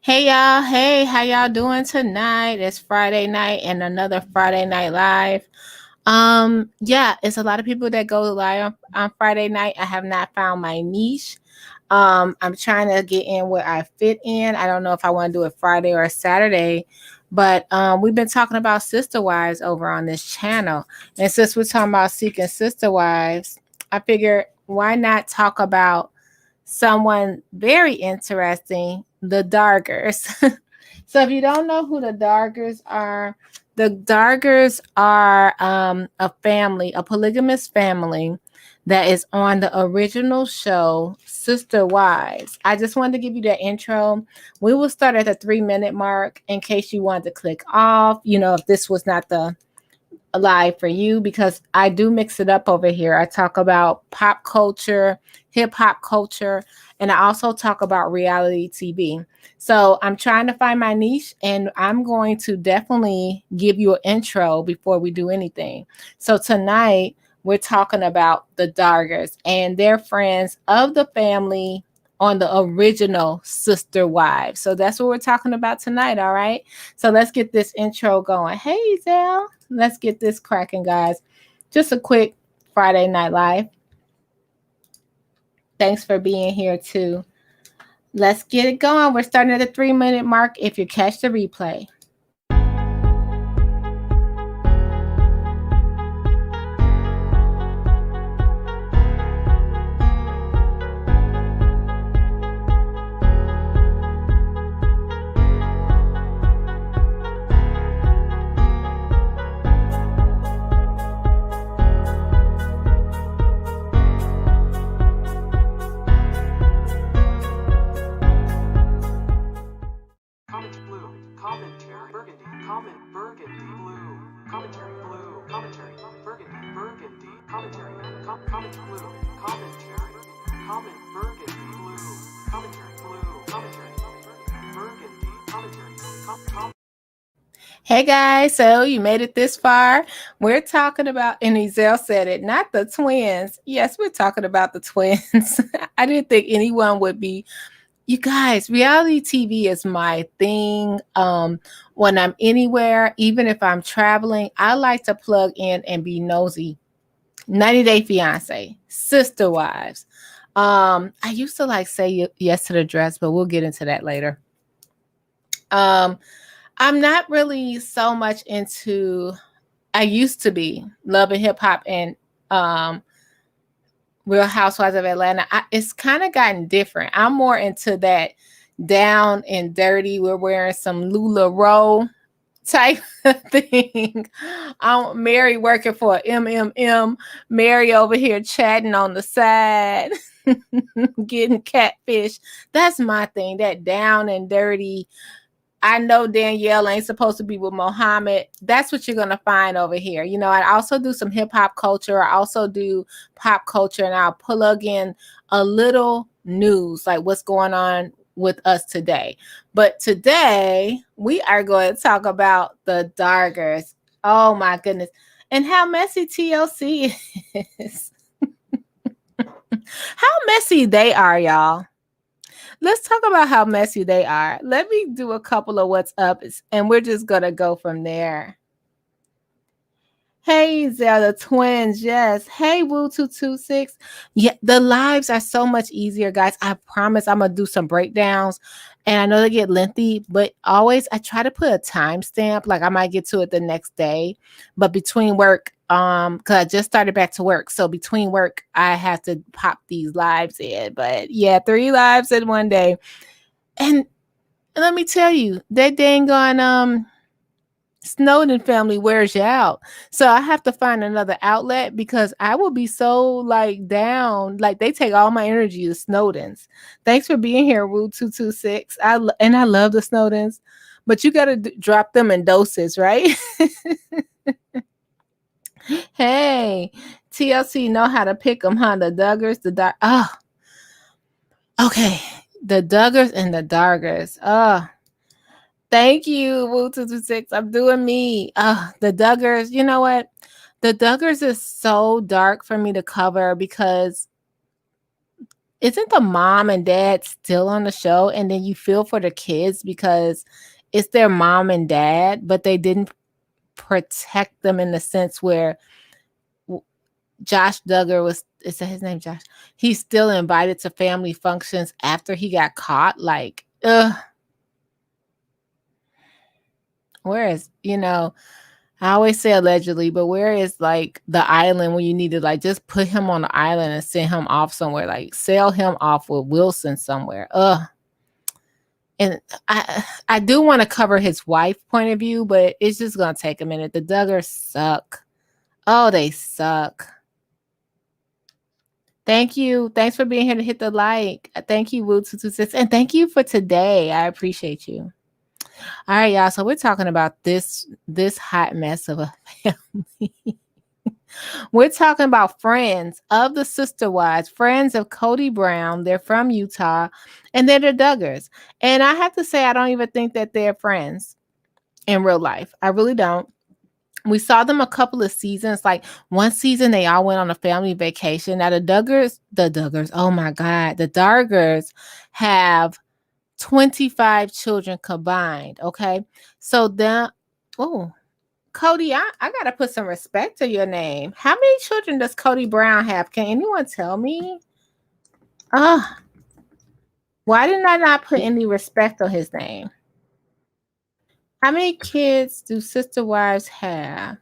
Hey y'all, hey, how y'all doing tonight? It's Friday night and another Friday night live. Yeah, it's a lot of people that go live on Friday night. I have not found my niche. I'm trying to get in where I fit in. I don't know if I want to do it Friday or Saturday, but we've been talking about sister wives over on this channel. And since we're talking about seeking sister wives, I figured why not talk about someone very interesting, the Dargers. So if you don't know who the Dargers are a family, a polygamous family that is on the original show, Sister Wives. I just wanted to give you that intro. We will start at the 3 minute mark in case you wanted to click off, if this was not the live for you, because I do mix it up over here. I talk about pop culture, hip hop culture, and I also talk about reality TV. So I'm trying to find my niche, and I'm going to definitely give you an intro before we do anything. So tonight we're talking about the Dargers and their friends of the family on the original Sister Wives. So that's what we're talking about tonight. All right. So let's get this intro going. Hey, Zell. Let's get this cracking, guys. Just a quick Friday Night Live. Thanks for being here, too. Let's get it going. We're starting at the 3 minute mark if you catch the replay. Burgundy blue commentary blue commentary burgundy commentary comment blue commentary comment burgundy blue commentary burgundy commentary Hey guys, so you made it this far. We're talking about, and Ezel said it, not the twins. Yes, we're talking about the twins. I didn't think anyone would be. You guys, reality TV is my thing. When I'm anywhere, even if I'm traveling, I like to plug in and be nosy. 90 Day Fiance, Sister Wives. I used to like say yes to the dress, but we'll get into that later. I'm not really so much into. I used to be loving hip hop and Real Housewives of Atlanta. It's kind of gotten different. I'm more into that down and dirty. We're wearing some LuLaRoe type of thing. I'm Mary working for MMM. Mary over here chatting on the side, getting catfish. That's my thing. That down and dirty. I know Danielle ain't supposed to be with Mohammed. That's what you're going to find over here. I also do some hip hop culture. I also do pop culture, and I'll plug in a little news, like what's going on with us today. But today we are going to talk about the Dargers. Oh my goodness. And how messy TLC is. How messy they are, y'all. Let's talk about how messy they are. Let me do a couple of what's up, and we're just going to go from there. Hey, Zelda twins. Yes. Hey, Woo226. Yeah, the lives are so much easier, guys. I promise I'm going to do some breakdowns. And I know they get lengthy, but always I try to put a timestamp. Like I might get to it the next day. But between work, because I just started back to work. So between work, I have to pop these lives in. But yeah, 3 lives in one day. And let me tell you, that dang on Snowden family wears you out. So I have to find another outlet because I will be so like down. Like they take all my energy, the Snowdens. Thanks for being here, Woo226. I love the Snowdens, but you got to drop them in doses, right? Hey, TLC know how to pick them, huh? The Duggars, okay. The Duggars and the Dargers. Thank you, Woo226. I'm doing me. The Duggars. You know what? The Duggars is so dark for me to cover because isn't the mom and dad still on the show? And then you feel for the kids because it's their mom and dad, but they didn't protect them in the sense where Josh Duggar was, is that his name, Josh? He's still invited to family functions after he got caught. Like, where is, I always say allegedly, but where is like the island when you need to like just put him on the island and send him off somewhere, like sell him off with Wilson somewhere? And I do want to cover his wife point of view, but it's just gonna take a minute. The Duggars suck. Oh, they suck. Thank you. Thanks for being here to hit the like. Thank you, Woo226. And thank you for today. I appreciate you. All right, y'all. So we're talking about this hot mess of a family. We're talking about friends of the sister wives, friends of Cody Brown. They're from Utah, and they're the Duggars. And I have to say, I don't even think that they're friends in real life. I really don't. We saw them a couple of seasons. Like one season, they all went on a family vacation. Now the Duggars, oh my God, the Dargers have 25 children combined. Okay. So then, oh, Cody, I got to put some respect to your name. How many children does Cody Brown have? Can anyone tell me? Why did I not put any respect on his name? How many kids do sister wives have?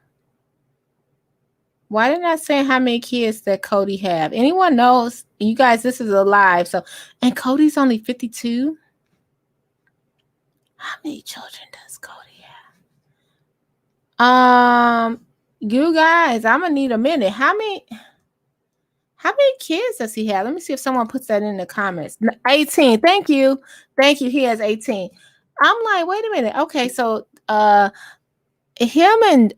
Why didn't I say how many kids that Cody have? Anyone knows? You guys, this is a live. So, and Cody's only 52. How many children does Cody have? You guys, I'm gonna need a minute. How many kids does he have? Let me see if someone puts that in the comments. 18. Thank you. He has 18. I'm like, wait a minute. Okay, so him and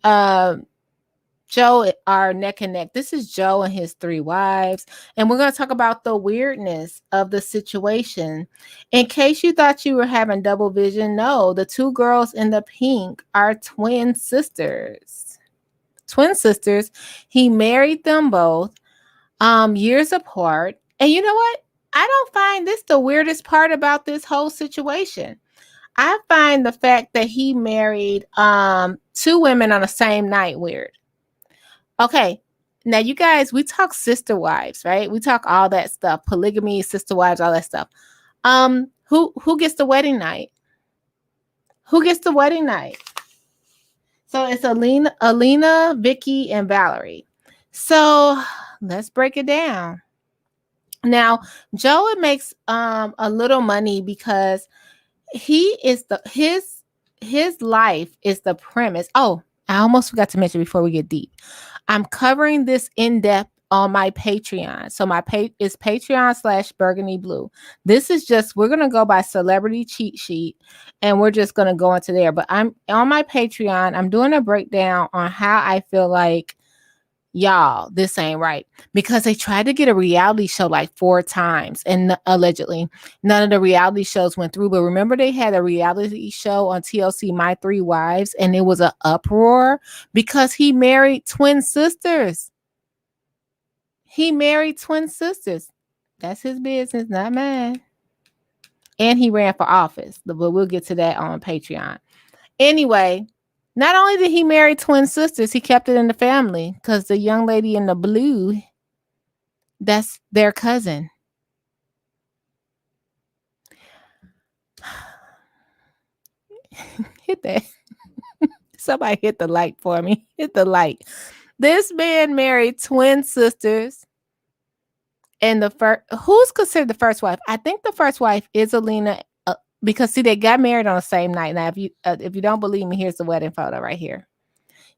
Joe are neck and neck. This is Joe and his 3 wives. And we're going to talk about the weirdness of the situation. In case you thought you were having double vision, no, the 2 girls in the pink are twin sisters. He married them both years apart. And you know what? I don't find this the weirdest part about this whole situation. I find the fact that he married 2 women on the same night weird. Okay, now you guys, we talk sister wives, right? We talk all that stuff, polygamy, sister wives, all that stuff. Who gets the wedding night? Who gets the wedding night? So it's Alina, Vicky, and Valerie. So let's break it down. Now, Joe makes a little money because he is his life is the premise. Oh, I almost forgot to mention before we get deep. I'm covering this in depth on my Patreon. So my is Patreon/Burgundyblue. This is just, we're going to go by celebrity cheat sheet and we're just going to go into there. But I'm on my Patreon. I'm doing a breakdown on how I feel like, y'all, this ain't right, because they tried to get a reality show like 4 times and allegedly none of the reality shows went through. But remember, they had a reality show on TLC, My 3 Wives, and it was an uproar because he married twin sisters. That's his business, not mine. And he ran for office, but we'll get to that on Patreon. Anyway, not only did he marry twin sisters, he kept it in the family because the young lady in the blue, that's their cousin. Hit that. Somebody hit the like for me. Hit the like. This man married twin sisters. And who's considered the first wife? I think the first wife is Elena, because see, they got married on the same night. Now, if you don't believe me, here's the wedding photo right here.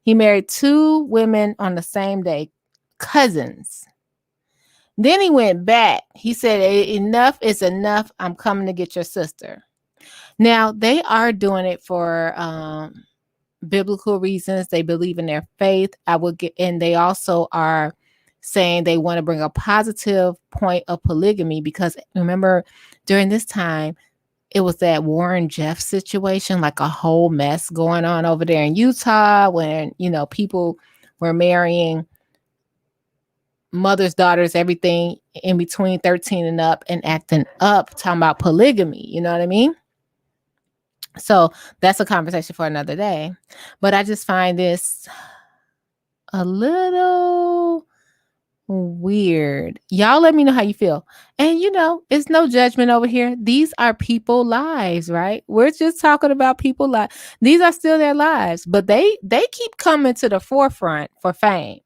He married 2 women on the same day, cousins. Then he went back. He said, enough is enough. I'm coming to get your sister. Now, they are doing it for biblical reasons. They believe in their faith. And they also are saying they want to bring a positive point of polygamy, because remember, during this time, it was that Warren Jeff situation, like a whole mess going on over there in Utah when, people were marrying mothers, daughters, everything in between 13 and up and acting up, talking about polygamy. You know what I mean? So that's a conversation for another day. But I just find this a little weird. Y'all let me know how you feel. And it's no judgment over here. These are people lives, right? We're just talking about people lives. These are still their lives, but they keep coming to the forefront for fame.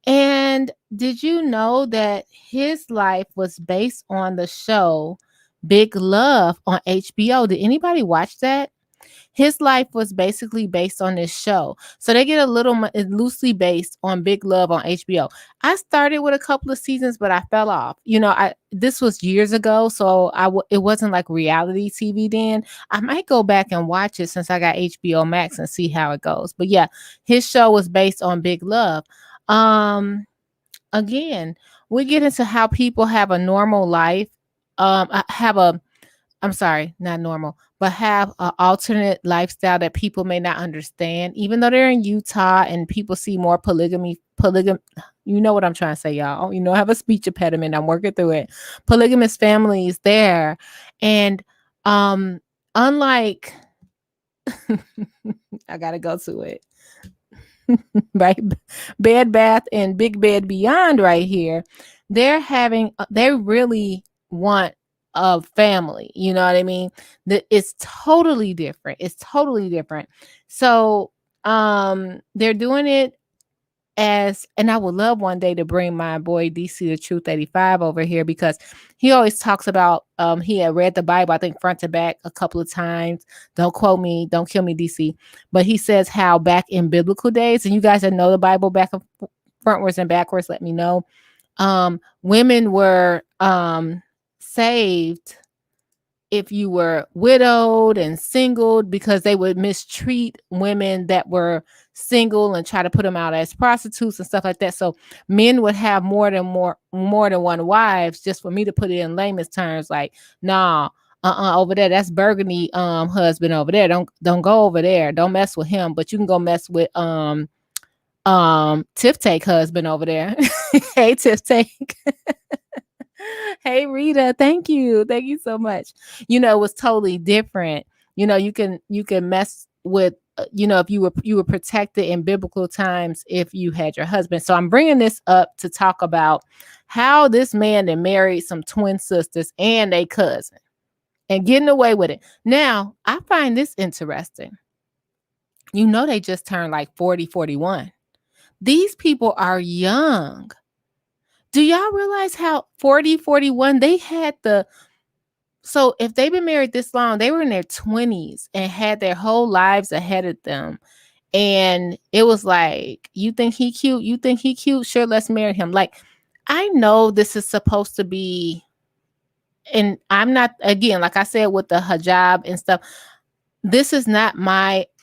And did you know that his life was based on the show Big Love on HBO? Did anybody watch that? His life was basically based on this show. So they get a little loosely based on Big Love on HBO. I started with a couple of seasons, but I fell off. This was years ago, so it wasn't like reality TV then. I might go back and watch it since I got HBO Max and see how it goes. But yeah, his show was based on Big Love. Again, we get into how people have a normal life. I'm sorry, not normal, but have an alternate lifestyle that people may not understand, even though they're in Utah and people see more polygamy. You know what I'm trying to say, y'all. I have a speech impediment. I'm working through it. Polygamous families there. And unlike, I got to go to it. Right, Bed Bath and Big Bed Beyond right here. They really want a family. You know what I mean? It's totally different. So they're doing it and I would love one day to bring my boy DC the Truth 85 over here, because he always talks about he had read the Bible, I think front to back a couple of times. Don't quote me, don't kill me, DC. But he says how back in biblical days, and you guys that know the Bible back and frontwards and backwards, let me know. Women were saved if you were widowed and singled, because they would mistreat women that were single and try to put them out as prostitutes and stuff like that. So men would have more than one wives, just for me to put it in layman's terms, like, nah, over there, that's Burgundy husband over there. Don't go over there. Don't mess with him. But you can go mess with Tiff Take husband over there. Hey, Tiff Take. Hey, Rita, thank you so much. It was totally different. You can mess with if you were protected in biblical times if you had your husband. So I'm bringing this up to talk about how this man that married some twin sisters and a cousin and getting away with it. Now, I find this interesting. They just turned like 40, 41. These people are young. Do y'all realize how 40, 41, they had so if they've been married this long, they were in their 20s and had their whole lives ahead of them. And it was like, you think he cute? You think he cute? Sure, let's marry him. Like, I know this is supposed to be, and I'm not, again, like I said, with the hijab and stuff, this is not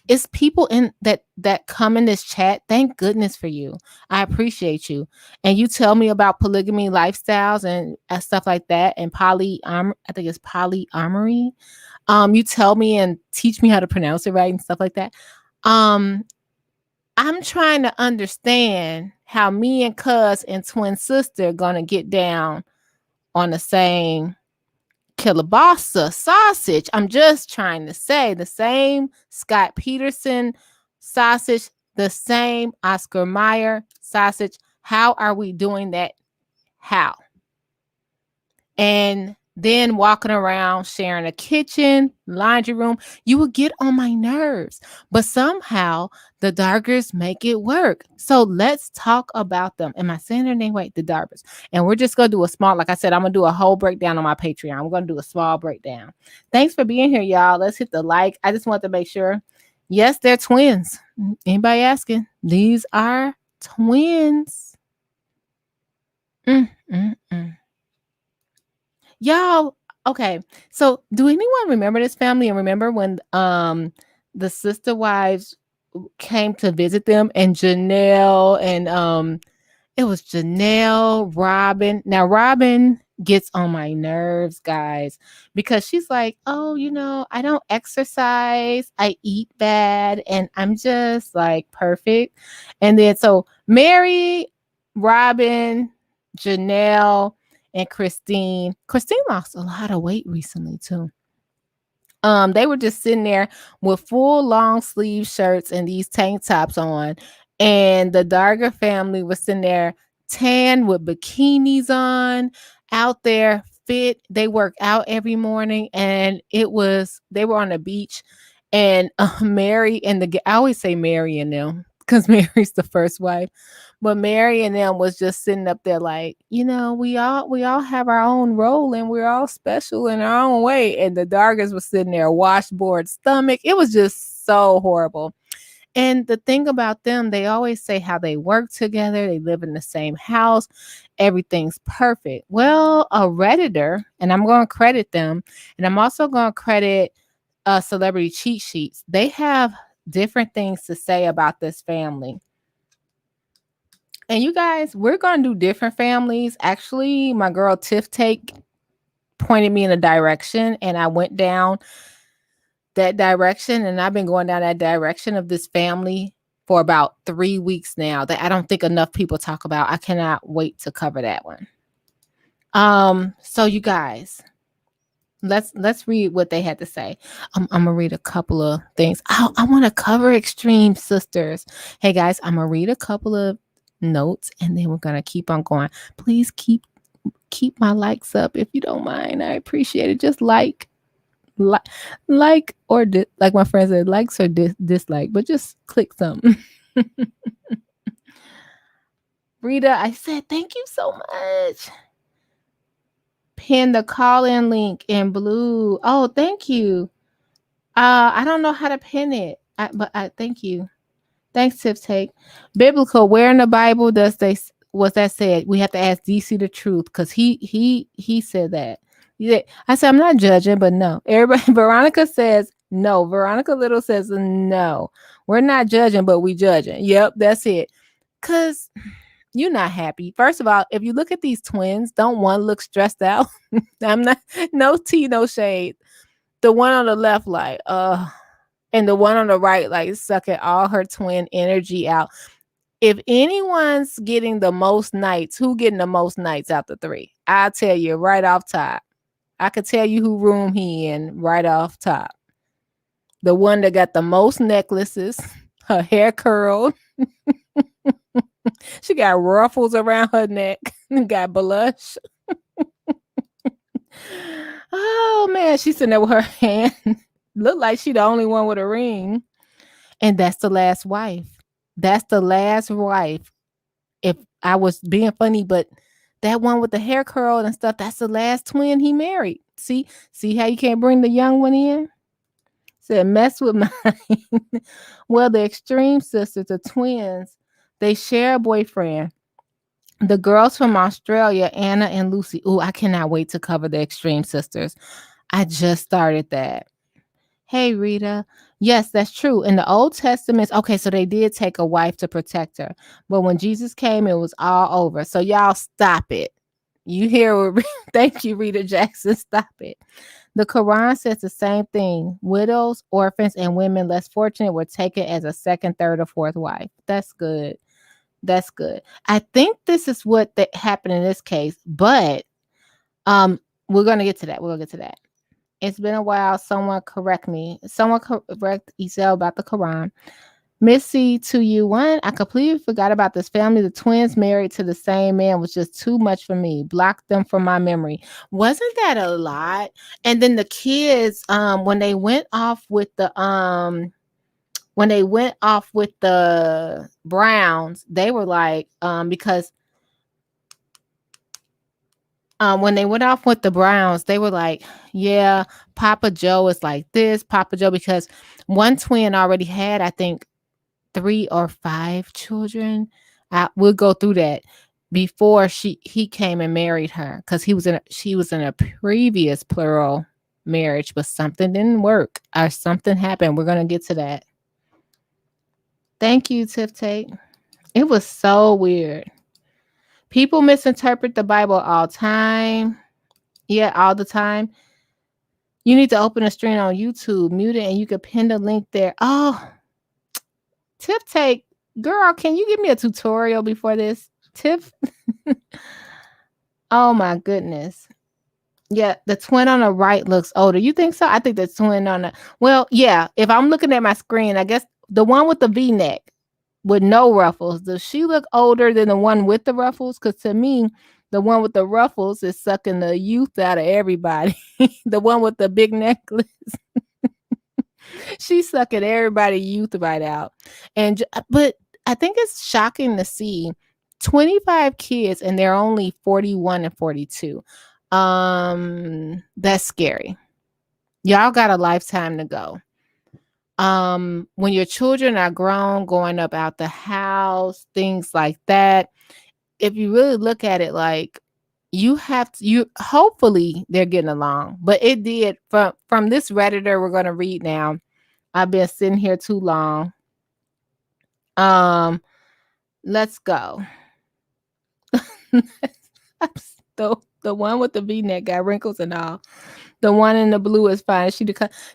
it's people in that come in this chat. Thank goodness for you. I appreciate you. And you tell me about polygamy lifestyles and stuff like that. And I think it's polyamory. You tell me and teach me how to pronounce it right and stuff like that. I'm trying to understand how me and cuz and twin sister gonna get down on the same kielbasa sausage. I'm just trying to say the same Scott Peterson sausage, the same Oscar Mayer sausage. How are we doing that? How? And then walking around sharing a kitchen, laundry room, you will get on my nerves. But somehow the Dargers make it work. So let's talk about them. Am I saying their name right? The Dargers. And we're just going to do a small, like I said, I'm going to do a whole breakdown on my Patreon. I'm going to do a small breakdown. Thanks for being here, y'all. Let's hit the like. I just want to make sure. Yes, they're twins. Anybody asking? These are twins. Y'all, okay. So do anyone remember this family and remember when the sister wives came to visit them, and Janelle and it was Janelle, Robin. Now Robin gets on my nerves, guys, because she's like, "Oh, I don't exercise, I eat bad, and I'm just like perfect." And then so Mary, Robin, Janelle and Christine. Christine lost a lot of weight recently too. They were just sitting there with full long sleeve shirts and these tank tops on. And the Darger family was sitting there tan with bikinis on, out there fit. They work out every morning, and they were on the beach. And Mary and I always say Mary and them because Mary's the first wife. But Mary and them was just sitting up there like, we all have our own role and we're all special in our own way. And the Dargers was sitting there, washboard stomach. It was just so horrible. And the thing about them, they always say how they work together, they live in the same house, everything's perfect. Well, a Redditor, and I'm going to credit them, and I'm also going to credit Celebrity Cheat Sheets. They have different things to say about this family. And you guys, we're going to do different families. Actually, my girl Tiff Take pointed me in a direction, and I went down that direction, and I've been going down that direction of this family for about 3 weeks now that I don't think enough people talk about. I cannot wait to cover that one. So you guys, let's read what they had to say. I'm gonna read a couple of things. I want to cover Extreme Sisters. Hey guys, I'm gonna read a couple of notes and then we're gonna keep on going. Please keep my likes up if you don't mind. I appreciate it. Just like or like my friend said, likes or dislike, but just click something. Rita, I said thank you so much. Pin the call-in link in blue. Oh, thank you. I don't know how to pin it, but I thank you. Thanks, Tiff Take. Biblical. Where in the Bible was that said? We have to ask DC the truth because he said that. Yeah, I said I'm not judging, but no. Everybody. Veronica says no. Veronica Little says no. We're not judging, but we judging. Yep, that's it. Cause you're not happy. First of all, if you look at these twins, don't one look stressed out? I'm not. No tea, no shade. The one on the left, like and the one on the right, like sucking all her twin energy out. If anyone's getting the most nights, who getting the most nights out the three? I'll tell you right off top. I could tell you who room he in right off top. The one that got the most necklaces, her hair curled. She got ruffles around her neck, got blush. Oh man, she's sitting there with her hand. Look like she the only one with a ring. And that's the last wife. That's the last wife. If I was being funny, but that one with the hair curl and stuff, that's the last twin he married. See how you can't bring the young one in? Said mess with mine. Well, the Extreme Sisters, the twins, they share a boyfriend. The girls from Australia, Anna and Lucy. Oh, I cannot wait to cover the Extreme Sisters. I just started that. Hey, Rita. Yes, that's true. In the Old Testament, okay, so they did take a wife to protect her. But when Jesus came, it was all over. So y'all stop it. You hear what thank you, Rita Jackson. Stop it. The Quran says the same thing. Widows, orphans, and women less fortunate were taken as a second, third, or fourth wife. That's good. That's good. I think this is what happened in this case, but we're gonna get to that. We'll get to that. It's been a while. Someone correct me. Someone correct Isel about the Quran. Missy, to you. One, I completely forgot about this family. The twins married to the same man was just too much for me. Blocked them from my memory. Wasn't that a lot? And then the kids, when they went off with the Browns, they were like, because when they went off with the Browns, they were like, yeah, Papa Joe is like this, Papa Joe, because one twin already had, I think, 3 or 5 children. We'll go through that before he came and married her, because she was in a previous plural marriage, but something didn't work or something happened. We're gonna get to that. Thank you, Tiff Tate. It was so weird. People misinterpret the Bible all time. Yeah, all the time. You need to open a stream on YouTube, mute it, and you can pin the link there. Oh, Tiff Take, girl, can you give me a tutorial before this? Tiff, Oh my goodness. Yeah, the twin on the right looks older. You think so? I think the twin on the well, yeah. If I'm looking at my screen, I guess the one with the V-neck with no ruffles, does she look older than the one with the ruffles? Because to me, the one with the ruffles is sucking the youth out of everybody. The one with the big necklace, she's sucking everybody youth right out. But I think it's shocking to see 25 kids and they're only 41 and 42. That's scary. Y'all got a lifetime to go. When your children are grown, going up out the house, things like that, if you really look at it, like you have to, you hopefully they're getting along. But it did from this redditor we're going to read now. I've been sitting here too long. um let's go. The one with the V-neck got wrinkles and all. The one in the blue is fine.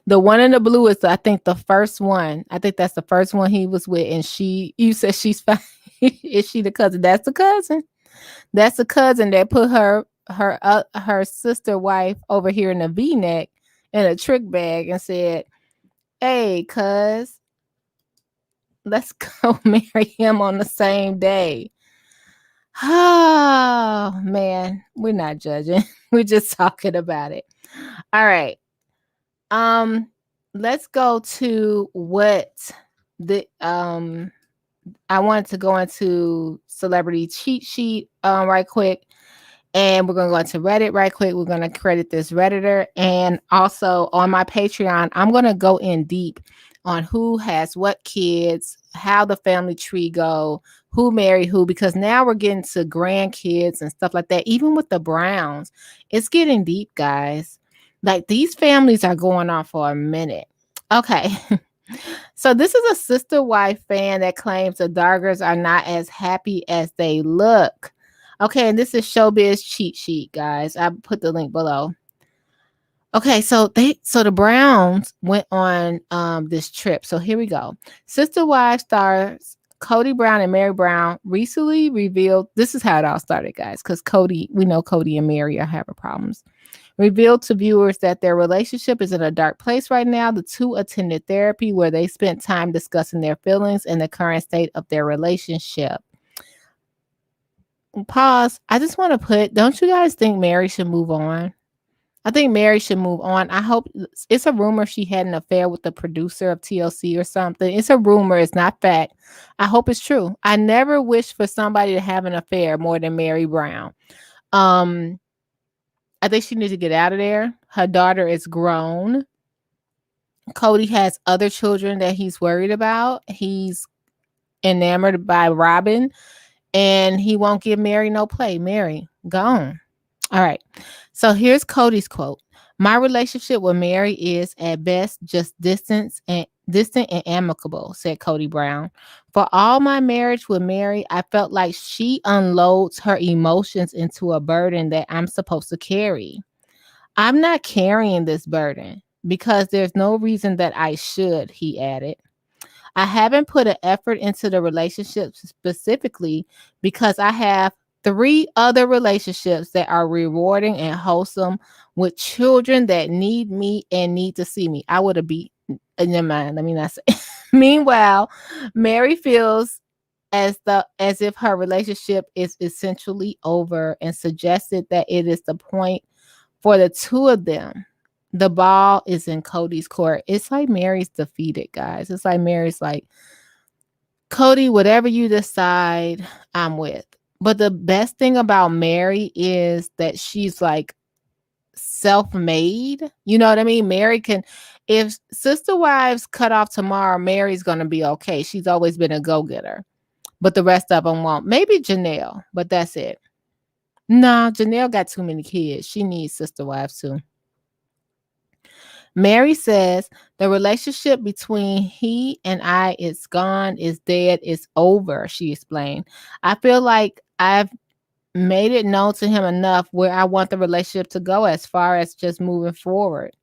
The one in the blue is, I think, the first one. I think that's the first one he was with, and you said she's fine. Is she the cousin? That's the cousin. That's the cousin that put her sister wife over here in a V-neck in a trick bag and said, "Hey, cuz, let's go marry him on the same day." Oh man, we're not judging. We're just talking about it. All right. Um, let's go to what the I wanted to go into celebrity cheat sheet right quick. And we're going to go into Reddit right quick. We're going to credit this Redditor. And also on my Patreon, I'm going to go in deep on who has what kids, how the family tree go, who married who, because now we're getting to grandkids and stuff like that. Even with the Browns, it's getting deep, guys. Like these families are going on for a minute. Okay. So this is a sister wife fan that claims the Dargers are not as happy as they look. Okay, and this is Showbiz cheat sheet, guys. I put the link below. Okay, so the Browns went on this trip. So here we go. Sister Wives stars Cody Brown and Mary Brown recently revealed, this is how it all started, guys, because we know Cody and Mary are having problems. Revealed to viewers that their relationship is in a dark place right now. The two attended therapy where they spent time discussing their feelings and the current state of their relationship. Pause. I just want to don't you guys think Mary should move on? I think Mary should move on. I hope it's a rumor she had an affair with the producer of TLC or something. It's a rumor. It's not fact. I hope it's true. I never wish for somebody to have an affair more than Mary Brown. I think she needs to get out of there. Her daughter is grown. Cody has other children that he's worried about. He's enamored by Robin, and he won't give Mary no play. Mary, gone. All right. So here's Cody's quote. My relationship with Mary is at best just distant and amicable, said Cody Brown. For all my marriage with Mary, I felt like she unloads her emotions into a burden that I'm supposed to carry. I'm not carrying this burden because there's no reason that I should, he added. I haven't put an effort into the relationship specifically because I have 3 other relationships that are rewarding and wholesome with children that need me and need to see me. I would have beat. Never mind. Let me not say. Meanwhile, Mary feels as if her relationship is essentially over and suggested that it is the point for the two of them. The ball is in Cody's court. It's like Mary's defeated, guys. It's like Mary's like, Cody, whatever you decide, I'm with. But the best thing about Mary is that she's like self-made. You know what I mean? Mary can, if Sister Wives cut off tomorrow, Mary's going to be okay. She's always been a go-getter. But the rest of them won't. Maybe Janelle, but that's it. No, Janelle got too many kids. She needs Sister Wives too. Mary says the relationship between he and I is gone, is dead, is over, she explained. I feel like I've made it known to him enough where I want the relationship to go as far as just moving forward.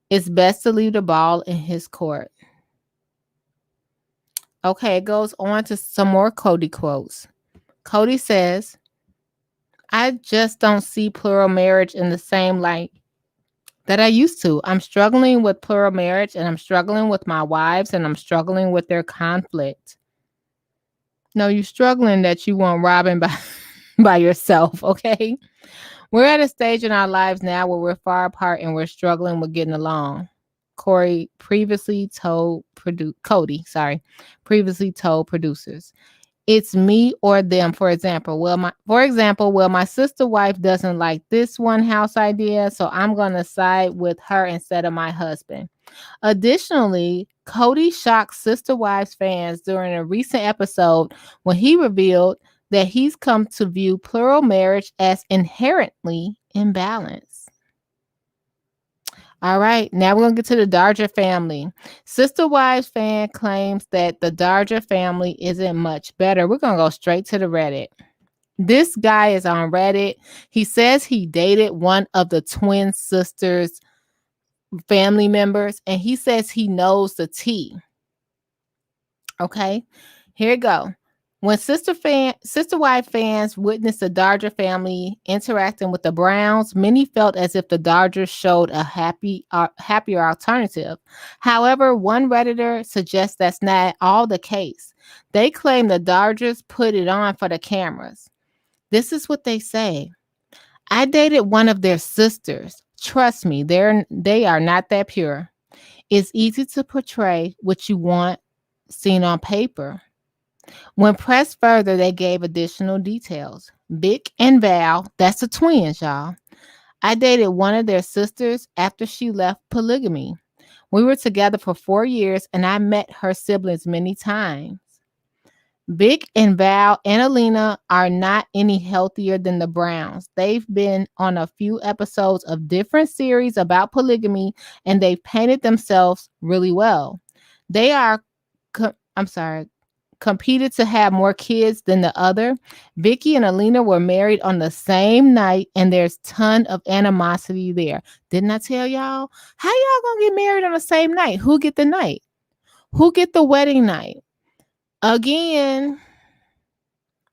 It's best to leave the ball in his court. Okay, it goes on to some more Cody quotes. Cody says, I just don't see plural marriage in the same light that I used to. I'm struggling with plural marriage, and I'm struggling with my wives, and I'm struggling with their conflict. No, you're struggling that you want Robin by by yourself, okay? We're at a stage in our lives now where we're far apart and we're struggling with getting along. Corey previously told Cody, previously told producers. It's me or them. For example, my sister wife doesn't like this one house idea, so I'm gonna side with her instead of my husband. Additionally, Cody shocked Sister Wives fans during a recent episode when he revealed that he's come to view plural marriage as inherently imbalanced. All right, now we're going to get to the Darger family. Sister Wives fan claims that the Darger family isn't much better. We're going to go straight to the Reddit. This guy is on Reddit. He says he dated one of the twin sisters' family members, and he says he knows the tea. Okay, here we go. When sister wife fans witnessed the Darger family interacting with the Browns, many felt as if the Dargers showed a happier alternative. However, one Redditor suggests that's not all the case. They claim the Dargers put it on for the cameras. This is what they say. I dated one of their sisters. Trust me, they are not that pure. It's easy to portray what you want seen on paper. When pressed further, they gave additional details. Vic and Val, that's the twins, y'all. I dated one of their sisters after she left polygamy. We were together for 4 years and I met her siblings many times. Vic and Val and Elena are not any healthier than the Browns. They've been on a few episodes of different series about polygamy and they've painted themselves really well. They are, competed to have more kids than the other. Vicky and Elena were married on the same night and there's ton of animosity there. Didn't I tell y'all? How y'all gonna get married on the same night? Who get the night? Who get the wedding night? Again,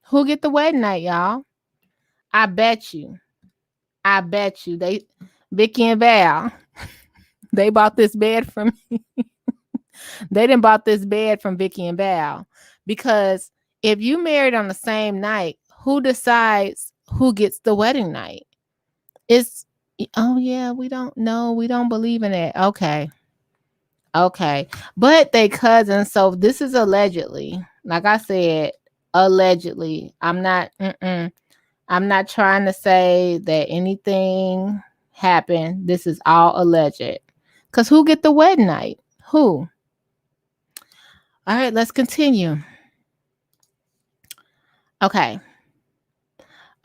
who get the wedding night, y'all? I bet you. They Vicky and Val, they bought this bed from me. They didn't bought this bed from Vicky and Val. Because if you married on the same night, who decides who gets the wedding night? It's, oh yeah, we don't know. We don't believe in it. Okay. But they cousins. So this is allegedly, like I said, allegedly. I'm not trying to say that anything happened. This is all alleged. Because who get the wedding night? Who? All right, let's continue. Okay.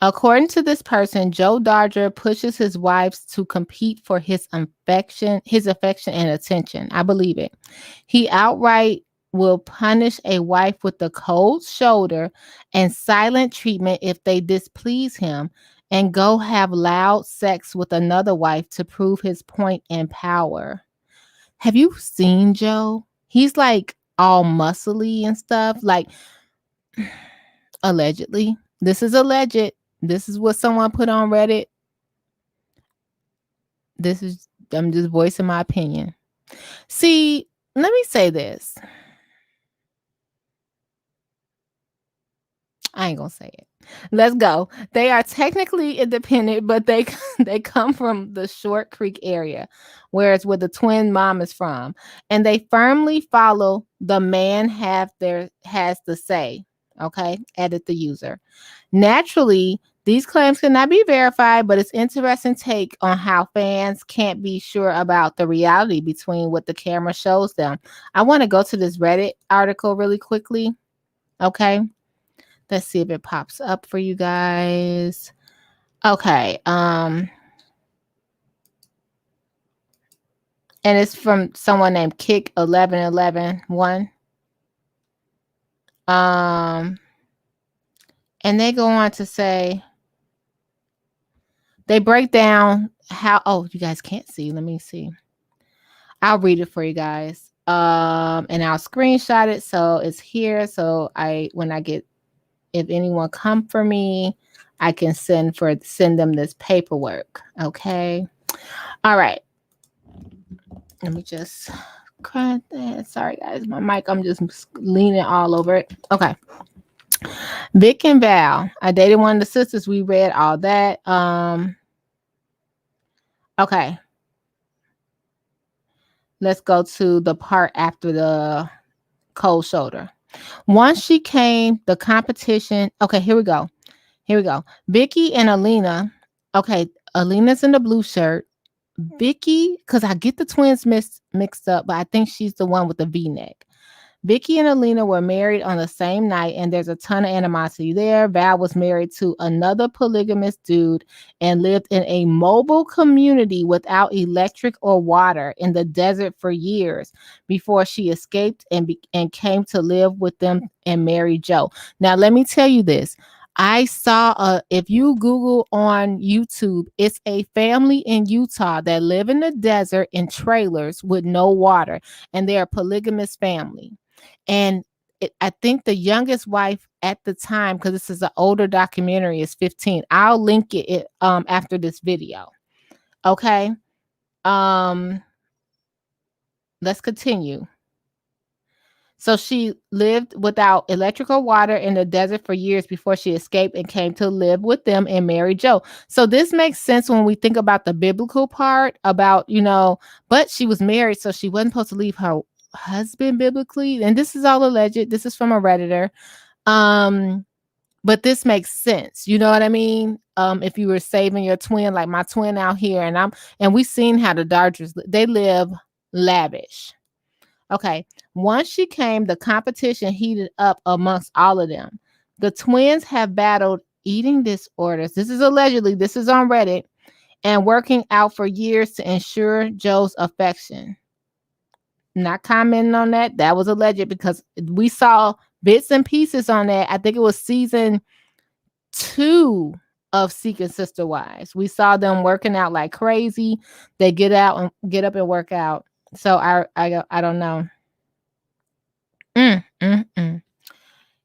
According to this person, Joe Darger pushes his wives to compete for his affection and attention. I believe it. He outright will punish a wife with a cold shoulder and silent treatment if they displease him and go have loud sex with another wife to prove his point and power. Have you seen Joe? He's like all muscly and stuff, like allegedly. This is alleged. This is what someone put on Reddit. I'm just voicing my opinion. See, let me say this. I ain't gonna say it. Let's go. They are technically independent, but they come from the Short Creek area, where it's where the twin mom is from, and they firmly follow the man has the say. Okay, edit the user. Naturally, these claims cannot be verified, but it's interesting take on how fans can't be sure about the reality between what the camera shows them. I want to go to this Reddit article really quickly. Okay. Let's see if it pops up for you guys. Okay. And it's from someone named Kick 11111. And they go on to say they break down how. Oh, you guys can't see. Let me see. I'll read it for you guys. And I'll screenshot it so it's here. So if anyone come for me, I can send them this paperwork. Okay. All right. Let me just crack that. Sorry guys, my mic, I'm just leaning all over it. Okay. Vic and Val. I dated one of the sisters. We read all that. Okay. Let's go to the part after the cold shoulder. Once she came, the competition. Okay, here we go. Here we go. Vicky and Elena. Okay, Elena's in the blue shirt. Vicky, because I get the twins mixed up, but I think she's the one with the V-neck. Vicky and Elena were married on the same night, and there's a ton of animosity there. Val was married to another polygamous dude and lived in a mobile community without electric or water in the desert for years before she escaped and came to live with them and marry Joe. Now, let me tell you this. I saw if you Google on YouTube, it's a family in Utah that live in the desert in trailers with no water, and they're a polygamous family. And I think the youngest wife at the time, because this is an older documentary, is 15. I'll link it after this video. Okay. Let's continue. So she lived without electrical water in the desert for years before she escaped and came to live with them and marry Joe. So this makes sense when we think about the biblical part about, but she was married, so she wasn't supposed to leave her husband biblically. And this is all alleged. This is from a Redditor. But this makes sense. You know what I mean? If you were saving your twin, like my twin out here, and we've seen how the Dargers, they live lavish. Okay. Once she came, the competition heated up amongst all of them. The twins have battled eating disorders. This is allegedly, this is on Reddit, and working out for years to ensure Joe's affection. Not commenting on that. That was alleged because we saw bits and pieces on that. I think it was season 2 of Seeking Sister Wives. We saw them working out like crazy. They get up and work out. So I don't know.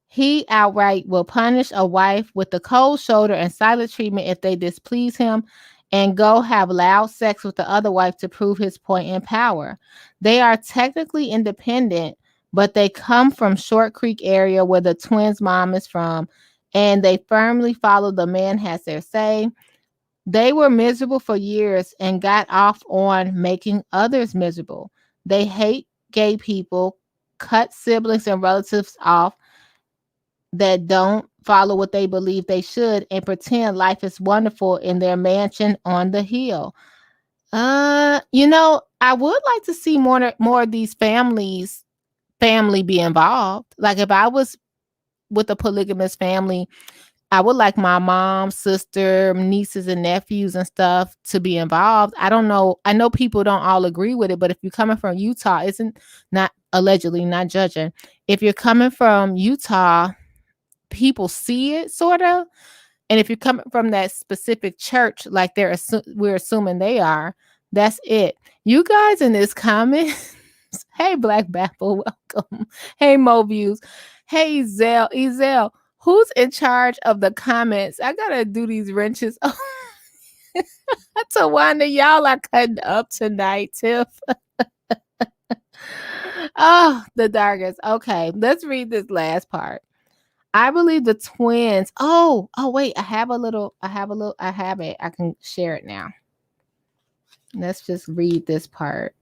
He outright will punish a wife with the cold shoulder and silent treatment if they displease him, and go have loud sex with the other wife to prove his point in power. They are technically independent, but they come from Short Creek area where the twins' mom is from, and they firmly follow the man has their say. They were miserable for years and got off on making others miserable. They hate gay people, cut siblings and relatives off that don't follow what they believe they should, and pretend life is wonderful in their mansion on the hill. I would like to see more of these family be involved. Like if I was with a polygamous family, I would like my mom, sister, nieces and nephews and stuff to be involved. I don't know. I know people don't all agree with it, but if you're coming from Utah, not allegedly, not judging. If you're coming from Utah, people see it sort of. And if you're coming from that specific church, like we're assuming they are, that's it. You guys in this comment, hey Black Baffle, welcome. Hey Mobius, hey Ezel, who's in charge of the comments? I gotta do these wrenches. Tawanda, y'all are cutting up tonight, Tiff. Oh, the Dargers. Okay, let's read this last part. I believe the twins. Oh, wait. I have it. I can share it now. Let's just read this part.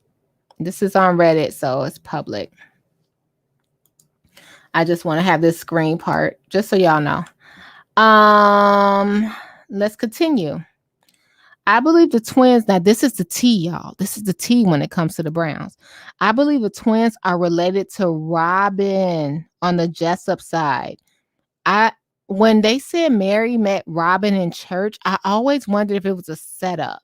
This is on Reddit, so it's public. I just want to have this screen part just so y'all know. Let's continue. I believe the twins. Now, this is the tea, y'all. This is the tea when it comes to the Browns. I believe the twins are related to Robin on the Jessup side. When they said Mary met Robin in church, I always wondered if it was a setup.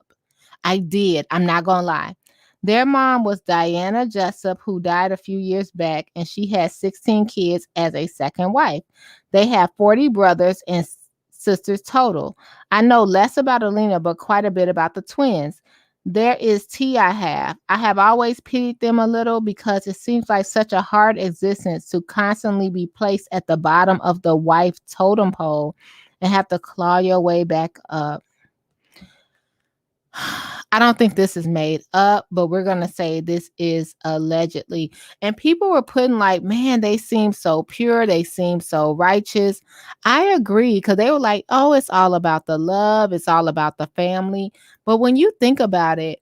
I did. I'm not going to lie. Their mom was Diana Jessup, who died a few years back, and she had 16 kids as a second wife. They have 40 brothers and sisters total. I know less about Elena, but quite a bit about the twins. There is tea I have. I have always pitied them a little because it seems like such a hard existence to constantly be placed at the bottom of the wife totem pole and have to claw your way back up. I don't think this is made up, but we're going to say this is allegedly. And people were putting like, man, they seem so pure. They seem so righteous. I agree, because they were like, oh, it's all about the love. It's all about the family. But when you think about it,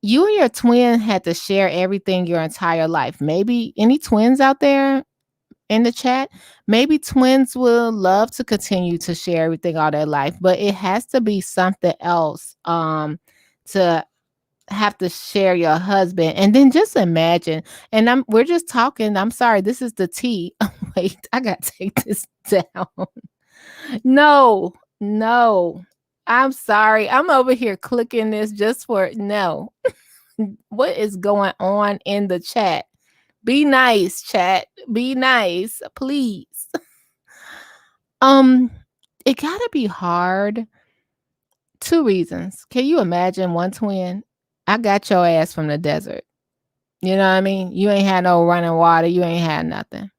you and your twin had to share everything your entire life. Maybe any twins out there in the chat? Maybe twins will love to continue to share everything all their life, but it has to be something else to have to share your husband. And then just imagine, and we're just talking, I'm sorry, this is the tea. Wait, I gotta take this down. No, no. I'm sorry. I'm over here clicking this just for no. What is going on in the chat? Be nice, chat. Be nice, please. It gotta be hard. Two reasons. Can you imagine one twin? I got your ass from the desert. You know what I mean? You ain't had no running water. You ain't had nothing.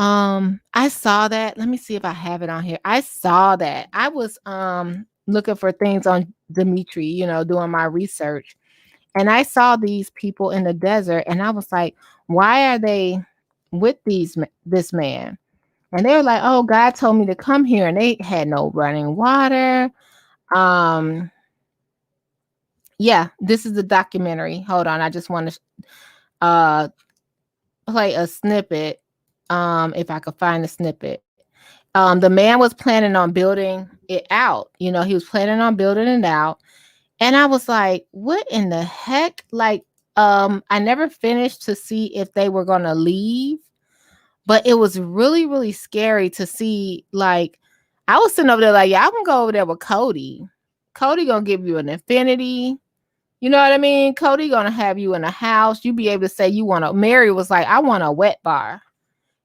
I saw that. Let me see if I have it on here. I saw that. I was looking for things on Dimitri, doing my research. And I saw these people in the desert, and I was like, why are they with this man? And they were like, oh, God told me to come here, and they had no running water. Yeah, this is the documentary. Hold on, I just want to play a snippet. If I could find the snippet. The man was planning on building it out. He was planning on building it out. And I was like, what in the heck? Like, I never finished to see if they were going to leave, but it was really, really scary to see. Like, I was sitting over there like, yeah, I'm going to go over there with Cody. Cody going to give you an infinity. You know what I mean? Cody going to have you in a house. You be able to say you want to. Mary was like, I want a wet bar.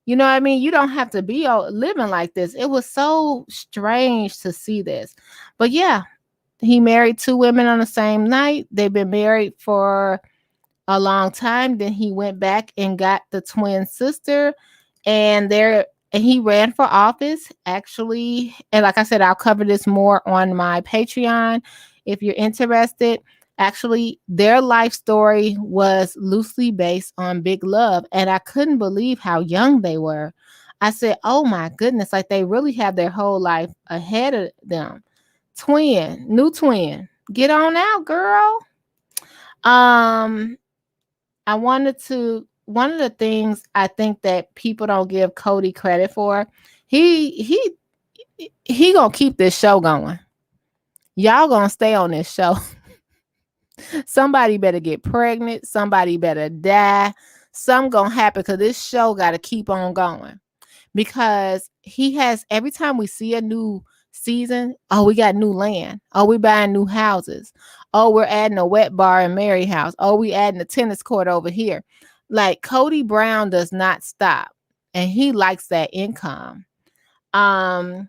You know what I mean? You don't have to be living like this. It was so strange to see this. But yeah, he married two women on the same night. They've been married for a long time. Then he went back and got the twin sister, and he ran for office, actually. And like I said, I'll cover this more on my Patreon if you're interested. Actually, their life story was loosely based on Big Love, and I couldn't believe how young they were. I said, oh my goodness, like they really have their whole life ahead of them. New twin. Get on out, girl. One of the things I think that people don't give Cody credit for, he gonna keep this show going. Y'all gonna stay on this show. Somebody better get pregnant. Somebody better die. Something gonna happen, because this show got to keep on going. Because he has, every time we see a new season, oh, we got new land. Oh, we buying new houses. Oh, we're adding a wet bar in Mary house. Oh, we adding a tennis court over here. Like, Cody Brown does not stop, and he likes that income. I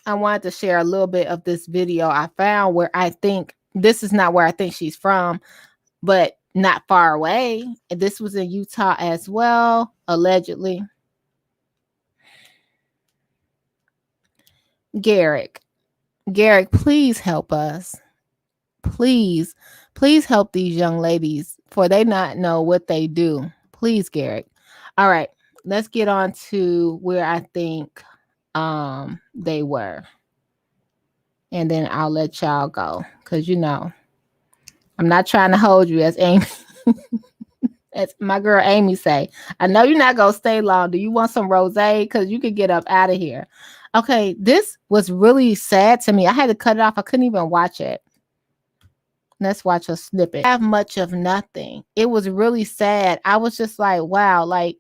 wanted to share a little bit of this video I found where I think this is not where I think she's from, but not far away. This was in Utah as well, allegedly. Garrick, please help us. Please help these young ladies, for they not know what they do. Please, Garrick. All right, let's get on to where I think they were. And then I'll let y'all go, because I'm not trying to hold you, as Amy as my girl Amy say. I know you're not gonna stay long. Do you want some rosé? Because you could get up out of here. Okay, this was really sad to me. I had to cut it off. I couldn't even watch it. Let's watch a snippet. I have much of nothing. It was really sad. I was just like, wow, like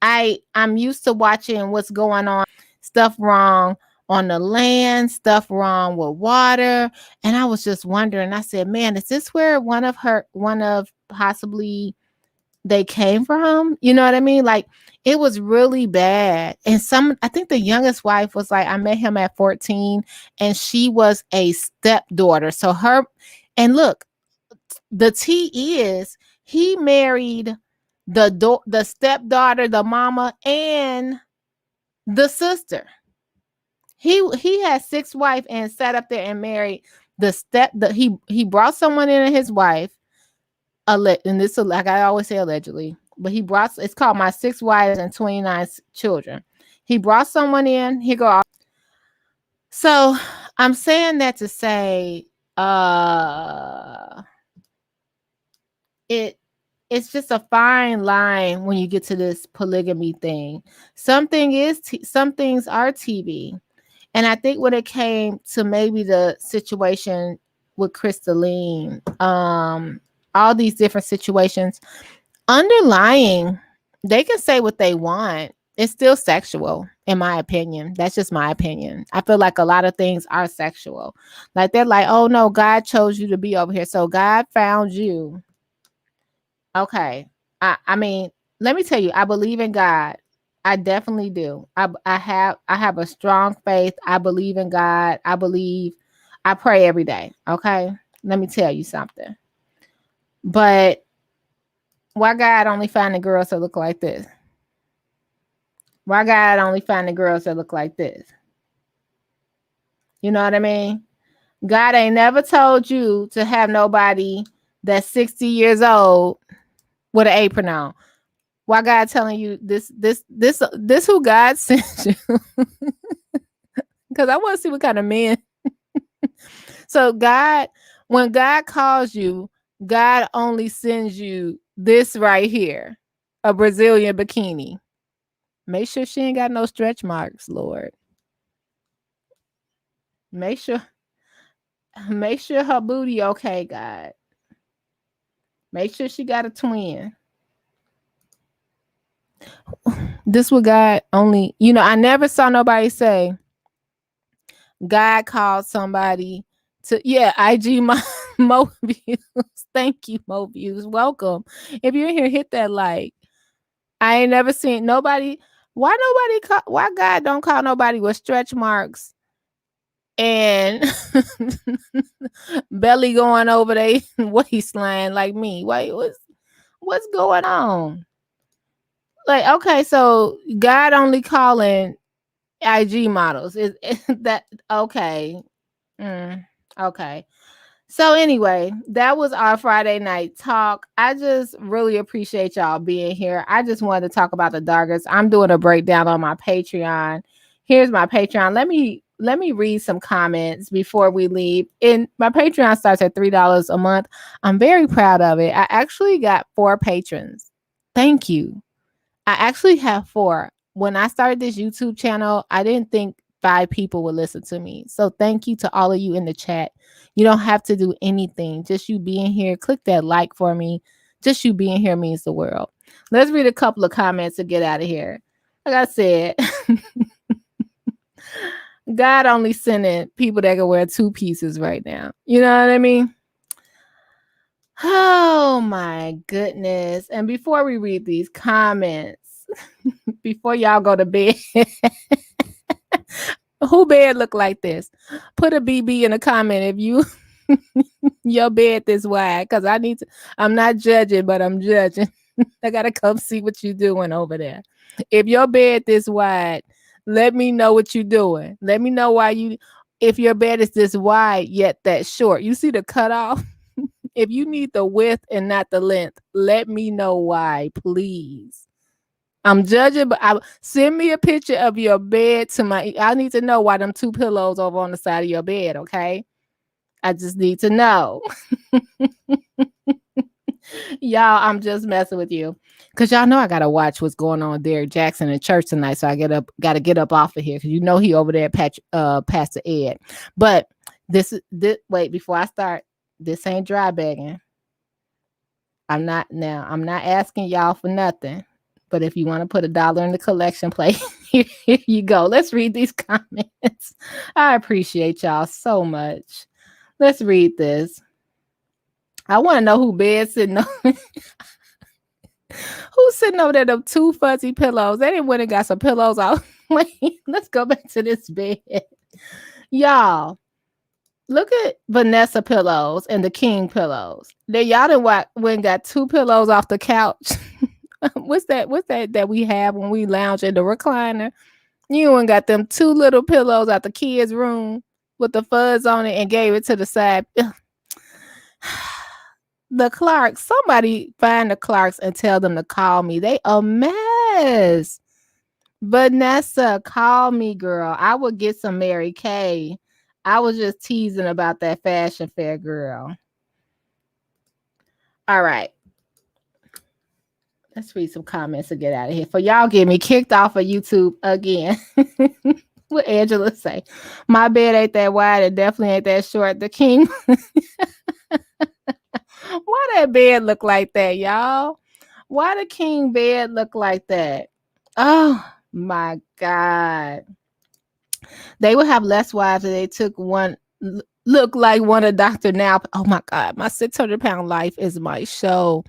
I'm used to watching what's going on, stuff wrong on the land, stuff wrong with water. And I was just wondering, I said, man, is this where one of possibly they came from? You know what I mean? Like, it was really bad. And I think the youngest wife was like, I met him at 14, and she was a stepdaughter. So and look, the tea is he married the stepdaughter, the mama, and the sister. He had 6 wives and sat up there and married he brought someone in, his wife, and this, like I always say, allegedly, but it's called My 6 Wives and 29 Children. He brought someone in. So I'm saying that to say, it's just a fine line when you get to this polygamy thing. Some things are TV. And I think when it came to maybe the situation with Crystalline, all these different situations, underlying, they can say what they want. It's still sexual, in my opinion. That's just my opinion. I feel like a lot of things are sexual. Like they're like, oh no, God chose you to be over here. So God found you. Okay. I mean, let me tell you, I believe in God. I definitely do. I have a strong faith. I believe in God. I pray every day. Okay. Let me tell you something. But why God only finding girls that look like this? Why God only finding girls that look like this? You know what I mean? God ain't never told you to have nobody that's 60 years old with an apron on. Why God telling you this who God sent you? Because I want to see what kind of men. So when God calls you, God only sends you this right here, a Brazilian bikini. Make sure she ain't got no stretch marks, Lord. Make sure her booty okay, God. Make sure she got a twin. This what God only, I never saw nobody say God called somebody to, IG Mo views. Thank you, Mo views. Welcome. If you're in here, hit that like. I ain't never seen nobody. Why God don't call nobody with stretch marks and belly going over their waistline like me? Wait, what's going on? Like, okay, so God only calling IG models. Is that okay? Okay. So anyway, that was our Friday night talk. I just really appreciate y'all being here. I just wanted to talk about the Dargers. I'm doing a breakdown on my Patreon. Here's my Patreon. Let me read some comments before we leave. And my Patreon starts at $3 a month. I'm very proud of it. I actually got 4 patrons. Thank you. I actually have 4. When I started this YouTube channel, I didn't think 5 people would listen to me. So thank you to all of you in the chat. You don't have to do anything. Just you being here. Click that like for me. Just you being here means the world. Let's read a couple of comments to get out of here. Like I said, God only sending people that can wear 2 pieces right now. You know what I mean? Oh my goodness. And before we read these comments, before y'all go to bed, who bed look like this? Put a BB in a comment if you your bed this wide, because I'm not judging, but I'm judging. I gotta come see what you doing over there. If your bed this wide, let me know what you doing. Let me know if your bed is this wide yet that short. You see the cutoff? If you need the width and not the length, let me know why, please. I'm judging, but send me a picture of your bed I need to know why them 2 pillows over on the side of your bed, okay? I just need to know. Y'all, I'm just messing with you. Because y'all know I got to watch what's going on with Derek Jackson in church tonight, so I got to get up off of here, because he over there at Pastor Ed. But wait, before I start, this ain't dry begging. I'm not asking y'all for nothing. But if you want to put $1 in the collection plate, here you go. Let's read these comments. I appreciate y'all so much. Let's read this. I want to know who bed sitting on. Who's sitting over there, them 2 fuzzy pillows? They didn't went and got some pillows out. Wait, let's go back to this bed. Y'all, look at Vanessa pillows and the King pillows. Y'all done went and got 2 pillows off the couch. What's that we have when we lounge in the recliner? You went got them two little pillows out the kids' room with the fuzz on it and gave it to the side. The Clarks, somebody find the Clarks and tell them to call me. They a mess. Vanessa, call me, girl. I would get some Mary Kay. I was just teasing about that fashion fair, girl. All right. Let's read some comments to get out of here. For y'all get me kicked off of YouTube again. What Angela say? My bed ain't that wide. It definitely ain't that short. The king. Why that bed look like that, y'all? Why the king bed look like that? Oh my God. They would have less wives if they took one look like one of Dr. Now. Oh my God. My 600-pound life is my show.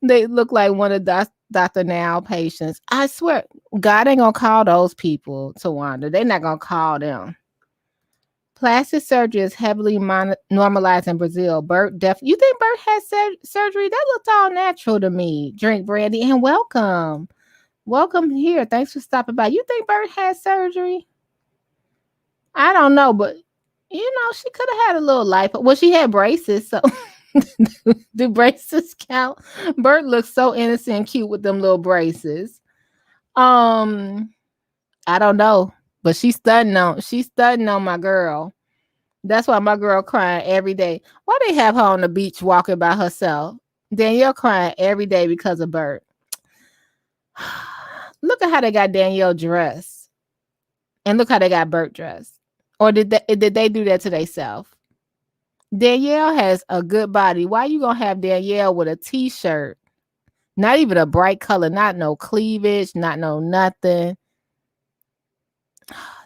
They look like one of Dr. Now patients. I swear, God ain't gonna call those people to Wanda. They're not gonna call them. Plastic surgery is heavily normalized in Brazil. Bert you think Bert had surgery? That looked all natural to me. Drink brandy and welcome. Welcome here. Thanks for stopping by. You think Bert had surgery? I don't know, but you know, she could have had a little life. Well, she had braces, so do braces count? Bert looks so innocent and cute with them little braces. I don't know, but she's studying on my girl. That's why my girl crying every day. Why they have her on the beach walking by herself? Danielle crying every day because of Bert. Look at how they got Danielle dressed. And look how they got Bert dressed. Or did they do that to themselves? Danielle has a good body. Why you gonna have Danielle with a t-shirt? Not even a bright color, not no cleavage, not no nothing. Oh,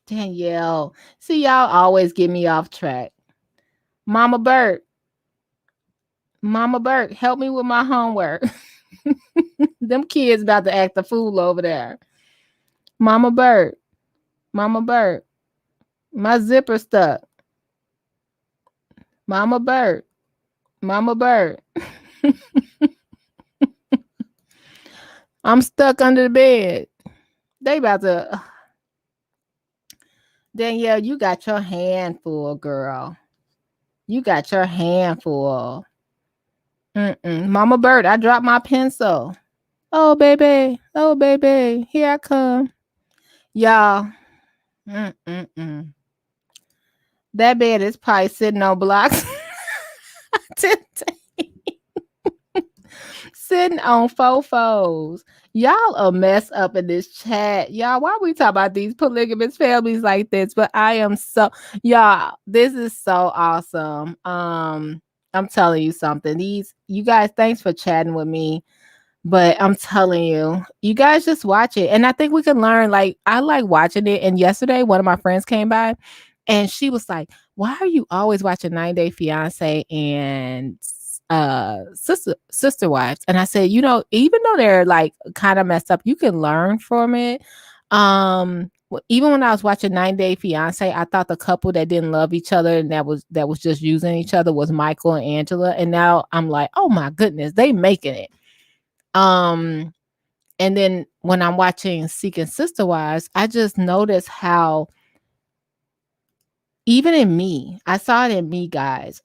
Danielle. See, y'all always get me off track. Mama Bert, help me with my homework. Them kids about to act a fool over there. Mama Bert, my zipper stuck. Mama Bert. I'm stuck under the bed. They about to. Danielle, you got your hand full, girl. You got your hand full. Mama Bird, I dropped my pencil. Oh, baby. Here I come. Y'all. That bed is probably sitting on blocks. Sitting on fofos. Y'all a mess up in this chat. Y'all, why we talk about these polygamous families like this? But I am so, y'all, this is so awesome. I'm telling you something. You guys, thanks for chatting with me. But I'm telling you, you guys just watch it. And I think we can learn. Like, I like watching it. And yesterday, one of my friends came by and she was like, why are you always watching 90 Day Fiance and sister wives? And I said, you know, even though they're like kind of messed up, you can learn from it. Even when I was watching 90 Day Fiance, I thought the couple that didn't love each other and that was just using each other was Michael and Angela. And now I'm like, oh my goodness, they making it. And then when I'm watching Seeking Sister Wives, I just noticed how even in me, I saw it in me, guys.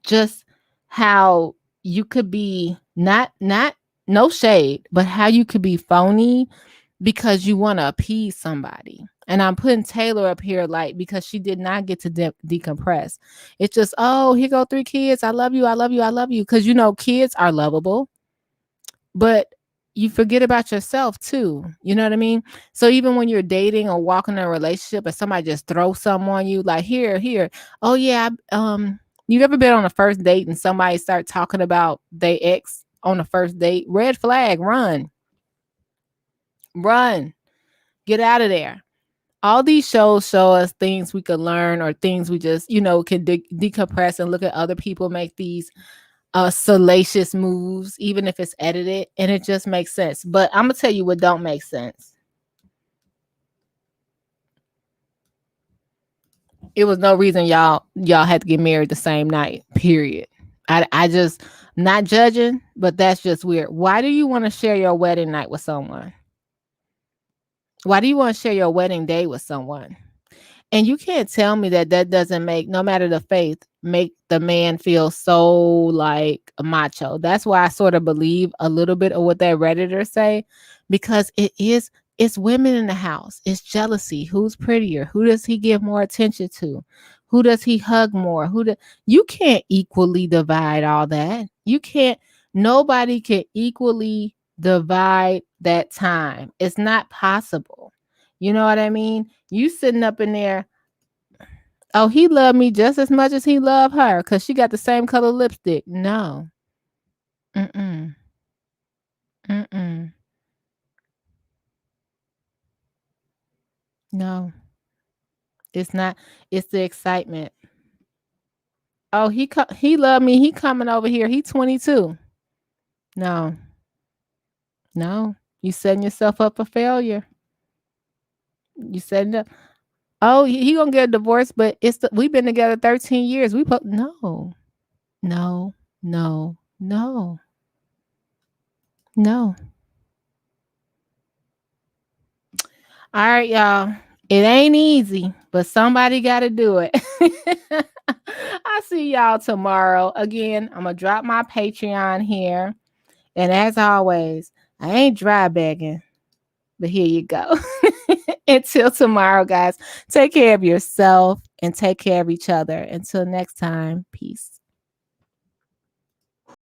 Just how you could be not no shade, but how you could be phony because you want to appease somebody. And I'm putting Taylor up here, like, because she did not get to decompress. It's just, oh, here go 3 kids. I love you. Because, you know, kids are lovable, but you forget about yourself too. You know what I mean? So even when you're dating or walking in a relationship and somebody just throws something on you, like here. Oh yeah, you ever been on a first date and somebody start talking about their ex on the first date? Red flag, run. Get out of there. All these shows show us things we could learn or things we just, you know, can decompress and look at other people make these salacious moves, even if it's edited, and it just makes sense. But I'm gonna tell you what don't make sense. It was no reason y'all had to get married the same night, period. I just, not judging, but that's just weird. Why do you want to share your wedding night with someone? Why do you want to share your wedding day with someone? And you can't tell me that that doesn't make, no matter the faith, make the man feel so like macho. That's why I sort of believe a little bit of what that Redditor say, because it's women in the house. It's jealousy. Who's prettier? Who does he give more attention to? Who does he hug more? You can't equally divide all that. You can't, nobody can equally divide that time. It's not possible. You know what I mean? You sitting up in there, oh, he loved me just as much as he loved her because she got the same color lipstick. No. Mm-mm. Mm-mm. No. It's not. It's the excitement. Oh, he loved me. He coming over here. He 22. No. No. You setting yourself up for failure. You setting up. Oh, he gonna get a divorce, but we've been together 13 years. No. No. No. No. No. All right, y'all. It ain't easy, but somebody got to do it. I'll see y'all tomorrow. Again, I'm going to drop my Patreon here. And as always, I ain't dry begging, but here you go. Until tomorrow, guys, take care of yourself and take care of each other. Until next time, peace.